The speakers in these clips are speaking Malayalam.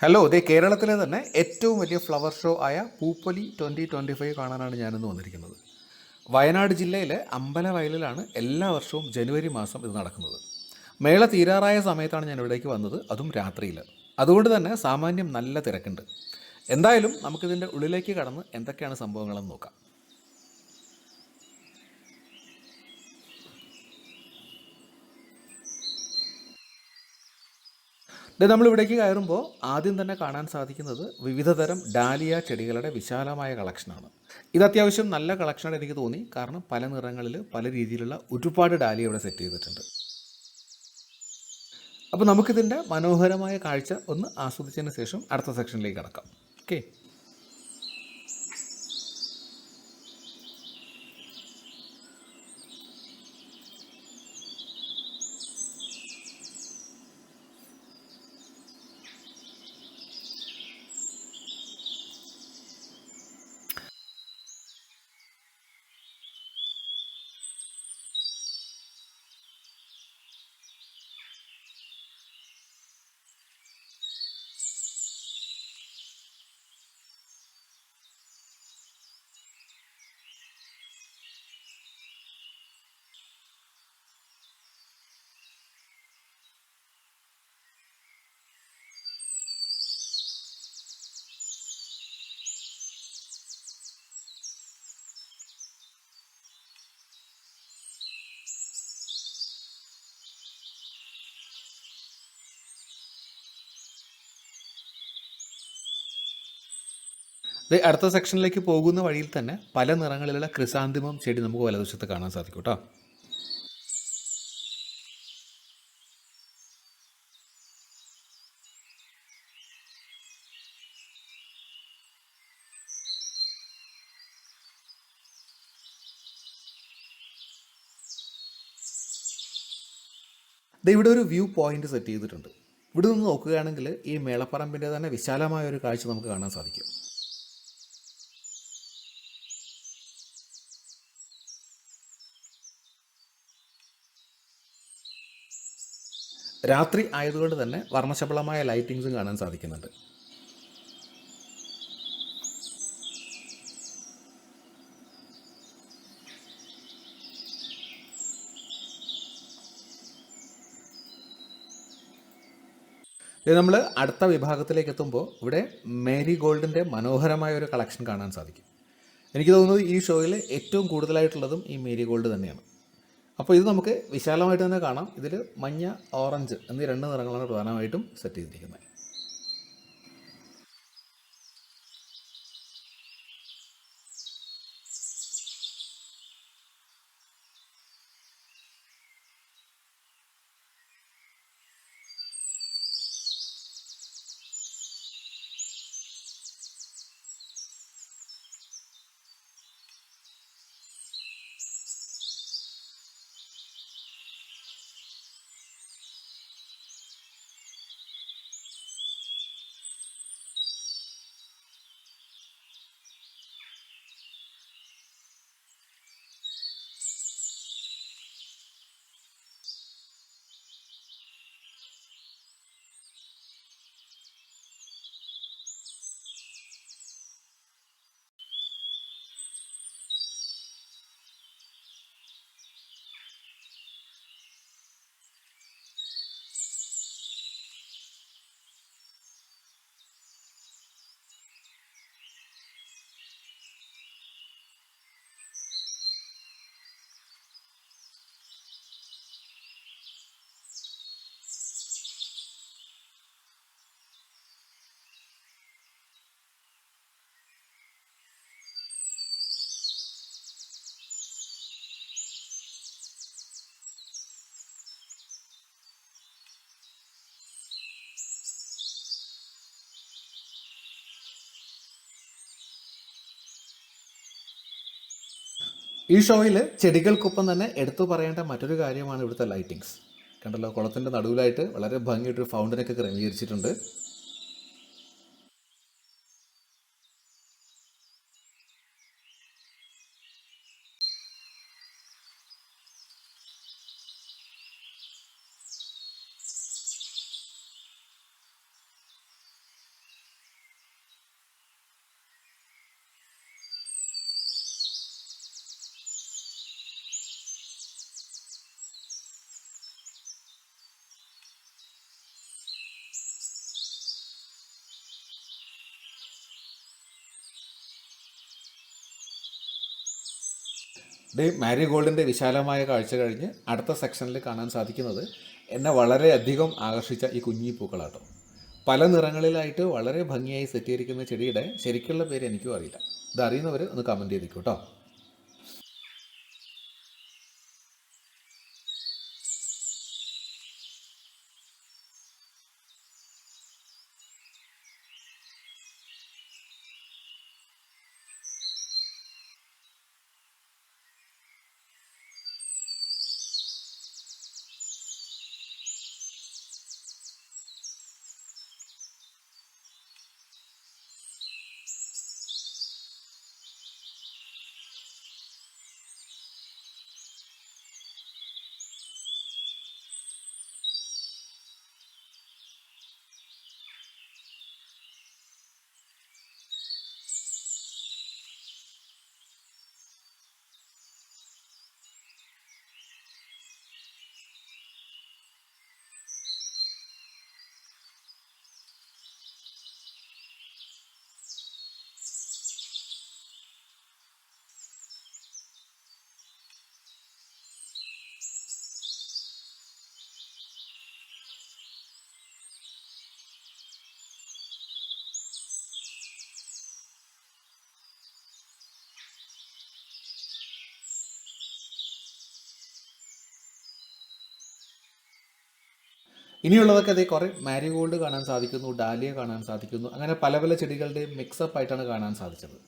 ഹലോ, ഇതേ കേരളത്തിലെ തന്നെ ഏറ്റവും വലിയ ഫ്ലവർ ഷോ ആയ പൂപ്പൊലി 2025 കാണാനാണ് ഞാനിന്ന് വന്നിരിക്കുന്നത്. വയനാട് ജില്ലയിലെ അമ്പലവയലിലാണ് എല്ലാ വർഷവും ജനുവരി മാസം ഇത് നടക്കുന്നത്. മേള തീരാറായ സമയത്താണ് ഞാൻ ഇവിടേക്ക് വന്നത്, അതും രാത്രിയിൽ. അതുകൊണ്ട് തന്നെ സാമാന്യം നല്ല തിരക്കുണ്ട്. എന്തായാലും നമുക്കിതിൻ്റെ ഉള്ളിലേക്ക് കടന്ന് എന്തൊക്കെയാണ് സംഭവങ്ങളെന്ന് നോക്കാം. നമ്മളിവിടേക്ക് കയറുമ്പോൾ ആദ്യം തന്നെ കാണാൻ സാധിക്കുന്നത് വിവിധതരം ഡാലിയ ചെടികളുടെ വിശാലമായ കളക്ഷനാണ്. ഇത് അത്യാവശ്യം നല്ല കളക്ഷനാണ് എനിക്ക് തോന്നി, കാരണം പല നിറങ്ങളിൽ പല രീതിയിലുള്ള ഒരുപാട് ഡാലിയ ഇവിടെ സെറ്റ് ചെയ്തിട്ടുണ്ട്. അപ്പോൾ നമുക്കിതിൻ്റെ മനോഹരമായ കാഴ്ച ഒന്ന് ആസ്വദിച്ചതിന് ശേഷം അടുത്ത സെക്ഷനിലേക്ക് കടക്കാം. ഓക്കെ. അടുത്ത സെക്ഷനിലേക്ക് പോകുന്ന വഴിയിൽ തന്നെ പല നിറങ്ങളിലുള്ള ക്രിസാന്തിമം ചെടി നമുക്ക് വലതുവശത്ത് കാണാൻ സാധിക്കും കേട്ടോ. ഇവിടെ ഒരു വ്യൂ പോയിന്റ് സെറ്റ് ചെയ്തിട്ടുണ്ട്. ഇവിടെ നിന്ന് നോക്കുകയാണെങ്കിൽ ഈ മേളപ്പറമ്പിൻ്റെ തന്നെ വിശാലമായ ഒരു കാഴ്ച നമുക്ക് കാണാൻ സാധിക്കും. രാത്രി ആയതുകൊണ്ട് തന്നെ വർണ്ണശബളമായ ലൈറ്റിങ്സും കാണാൻ സാധിക്കുന്നുണ്ട്. നമ്മൾ അടുത്ത വിഭാഗത്തിലേക്ക് എത്തുമ്പോൾ ഇവിടെ മേരി ഗോൾഡിൻ്റെ മനോഹരമായ ഒരു കളക്ഷൻ കാണാൻ സാധിക്കും. എനിക്ക് തോന്നുന്നത് ഈ ഷോയിൽ ഏറ്റവും കൂടുതലായിട്ടുള്ളതും ഈ മേരി ഗോൾഡ് തന്നെയാണ്. അപ്പോൾ ഇത് നമുക്ക് വിശാലമായിട്ട് തന്നെ കാണാം. ഇതിൽ മഞ്ഞ, ഓറഞ്ച് എന്നീ രണ്ട് നിറങ്ങളാണ് പ്രധാനമായിട്ടും സെറ്റ് ചെയ്തിരിക്കുന്നത്. ഈ ഷോയിൽ ചെടികൾക്കൊപ്പം തന്നെ എടുത്തു പറയേണ്ട മറ്റൊരു കാര്യമാണ് ഇവിടുത്തെ ലൈറ്റിങ്സ്. കണ്ടല്ലോ, കുളത്തിൻ്റെ നടുവിലായിട്ട് വളരെ ഭംഗിയായിട്ടൊരു ഫൗണ്ടനൊക്കെ ക്രമീകരിച്ചിട്ടുണ്ട്. ഇത് മാരിഗോൾഡിൻ്റെ വിശാലമായ കാഴ്ച കഴിഞ്ഞ് അടുത്ത സെക്ഷനിൽ കാണാൻ സാധിക്കുന്നത് എന്നെ വളരെയധികം ആകർഷിച്ച ഈ കുഞ്ഞി പൂക്കളാട്ടോ. പല നിറങ്ങളിലായിട്ട് വളരെ ഭംഗിയായി സെറ്റ് ചെയ്തിരിക്കുന്ന ചെടിയുടെ ശരിക്കുള്ള പേര് എനിക്കും അറിയില്ല. ഇത് അറിയുന്നവർ ഒന്ന് കമൻറ്റ് ചെയ്തിരിക്കും കേട്ടോ. ഇനിയുള്ളതൊക്കെ അതേ കുറേ മാരിഗോൾഡ് കാണാൻ സാധിക്കുന്നു, ഡാലിയ കാണാൻ സാധിക്കുന്നു. അങ്ങനെ പല പല ചെടികളുടെയും മിക്സപ്പ് ആയിട്ടാണ് കാണാൻ സാധിച്ചത്.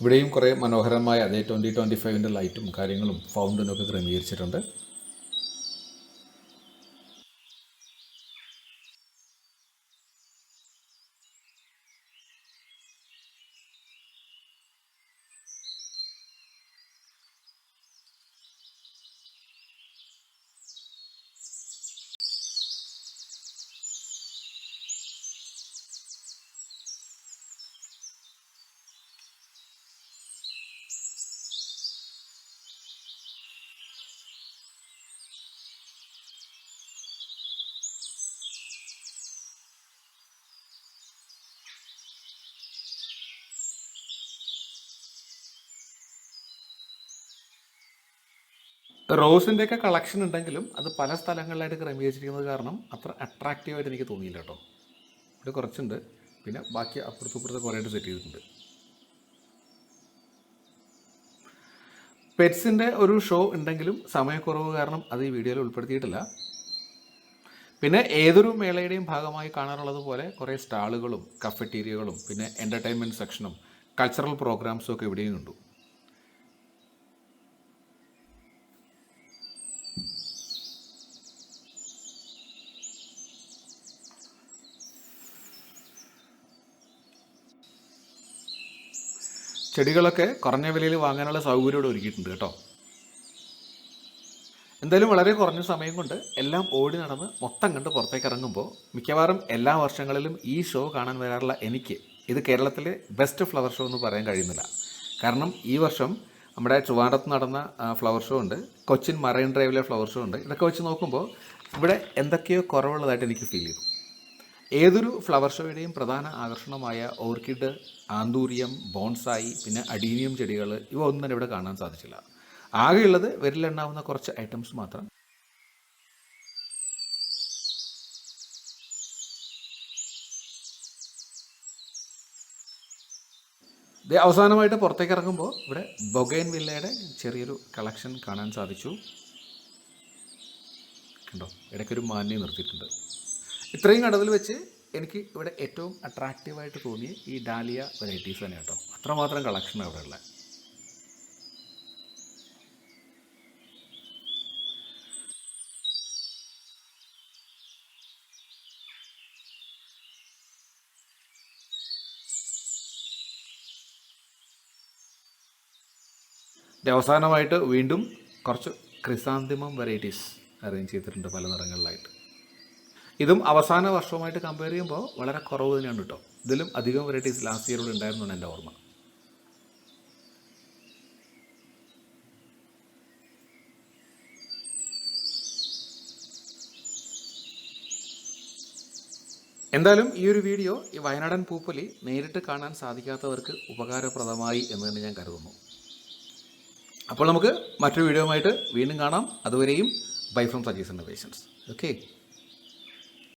ഇവിടെയും കുറേ മനോഹരമായ അതേ 2025 ലൈറ്റും കാര്യങ്ങളും ഫൗണ്ടനും ഒക്കെ ക്രമീകരിച്ചിട്ടുണ്ട്. റോസിൻ്റെയൊക്കെ കളക്ഷൻ ഉണ്ടെങ്കിലും അത് പല സ്ഥലങ്ങളിലായിട്ട് ക്രമീകരിച്ചിരിക്കുന്നത് കാരണം അത്ര അട്രാക്റ്റീവായിട്ട് എനിക്ക് തോന്നിയില്ല കേട്ടോ. ഇവിടെ കുറച്ചുണ്ട്, പിന്നെ ബാക്കി അപ്പുറത്തും ഇപ്പുറത്ത് കുറേ ആയിട്ട് സെറ്റ് ചെയ്തിട്ടുണ്ട്. പെറ്റ്സിൻ്റെ ഒരു ഷോ ഉണ്ടെങ്കിലും സമയക്കുറവ് കാരണം അത് ഈ വീഡിയോയിൽ ഉൾപ്പെടുത്തിയിട്ടില്ല. പിന്നെ ഏതൊരു മേളയുടെയും ഭാഗമായി കാണാറുള്ളത് പോലെ കുറേ സ്റ്റാളുകളും കഫറ്റീരിയകളും പിന്നെ എൻ്റർടൈൻമെൻറ്റ് സെക്ഷനും കൾച്ചറൽ പ്രോഗ്രാംസും ഒക്കെ ഇവിടെയും കണ്ടു. ചെടികളൊക്കെ കുറഞ്ഞ വിലയിൽ വാങ്ങാനുള്ള സൗകര്യം ഇവിടെ ഒരുക്കിയിട്ടുണ്ട് കേട്ടോ. എന്തായാലും വളരെ കുറഞ്ഞ സമയം കൊണ്ട് എല്ലാം ഓടി നടന്ന് മൊത്തം കണ്ട് പുറത്തേക്ക് ഇറങ്ങുമ്പോൾ മിക്കവാറും എല്ലാ വർഷങ്ങളിലും ഈ ഷോ കാണാൻ വരാറുള്ള എനിക്ക് ഇത് കേരളത്തിലെ ബെസ്റ്റ് ഫ്ലവർ ഷോ എന്ന് പറയാൻ കഴിയുന്നില്ല. കാരണം ഈ വർഷം നമ്മുടെ ട്രിവാൻഡ്രത്ത് നടന്ന ഫ്ലവർ ഷോ ഉണ്ട്, കൊച്ചിൻ മറൈൻ ഡ്രൈവിലെ ഫ്ലവർ ഷോ ഉണ്ട്. ഇതൊക്കെ വെച്ച് നോക്കുമ്പോൾ ഇവിടെ എന്തൊക്കെയോ കുറവുള്ളതായിട്ട് എനിക്ക് ഫീൽ ചെയ്തു. ഏതൊരു ഫ്ലവർ ഷോയുടെയും പ്രധാന ആകർഷണമായ ഓർക്കിഡ്, ആന്തൂരിയം, ബോൺസായി, പിന്നെ അഡീനിയം ചെടികൾ ഇവ ഒന്നും തന്നെ ഇവിടെ കാണാൻ സാധിച്ചില്ല. ആകെയുള്ളത് വിരലെണ്ണാവുന്ന കുറച്ച് ഐറ്റംസ് മാത്രം. ഇത് അവസാനമായിട്ട് പുറത്തേക്ക് ഇറങ്ങുമ്പോൾ ഇവിടെ ബൊഗൈൻ വില്ലയുടെ ചെറിയൊരു കളക്ഷൻ കാണാൻ സാധിച്ചു. കണ്ടോ, ഇടയ്ക്കൊരു മാനിനെ നിർത്തിയിട്ടുണ്ട്. ഇത്രയും കണ്ടതിൽ വെച്ച് എനിക്ക് ഇവിടെ ഏറ്റവും അട്രാക്റ്റീവായിട്ട് തോന്നിയ ഈ ഡാലിയ വെറൈറ്റീസ് തന്നെ കേട്ടോ. അത്രമാത്രം കളക്ഷൻ അവിടെ ഉള്ളത്. അവസാനമായിട്ട് വീണ്ടും കുറച്ച് ക്രിസാന്തിമം വെറൈറ്റീസ് അറേഞ്ച് ചെയ്തിട്ടുണ്ട് പല നിറങ്ങളിലായിട്ട്. ഇതും അവസാന വർഷവുമായിട്ട് കമ്പയർ ചെയ്യുമ്പോൾ വളരെ കുറവ് തന്നെയാണ് കേട്ടോ. ഇതിലും അധികം വെറൈറ്റീസ് ലാസ്റ്റ് ഇയറോട് ഉണ്ടായിരുന്നു എൻ്റെ ഓർമ്മ. എന്തായാലും ഈ ഒരു വീഡിയോ ഈ വയനാടൻ പൂപ്പൊലി നേരിട്ട് കാണാൻ സാധിക്കാത്തവർക്ക് ഉപകാരപ്രദമായി എന്ന് തന്നെ ഞാൻ കരുതുന്നു. അപ്പോൾ നമുക്ക് മറ്റൊരു വീഡിയോയുമായിട്ട് വീണ്ടും കാണാം. അതുവരെയും ബൈ ഫ്രം സജീസ് ആൻഡ് പേഷ്യൻസ്. ഓക്കെ.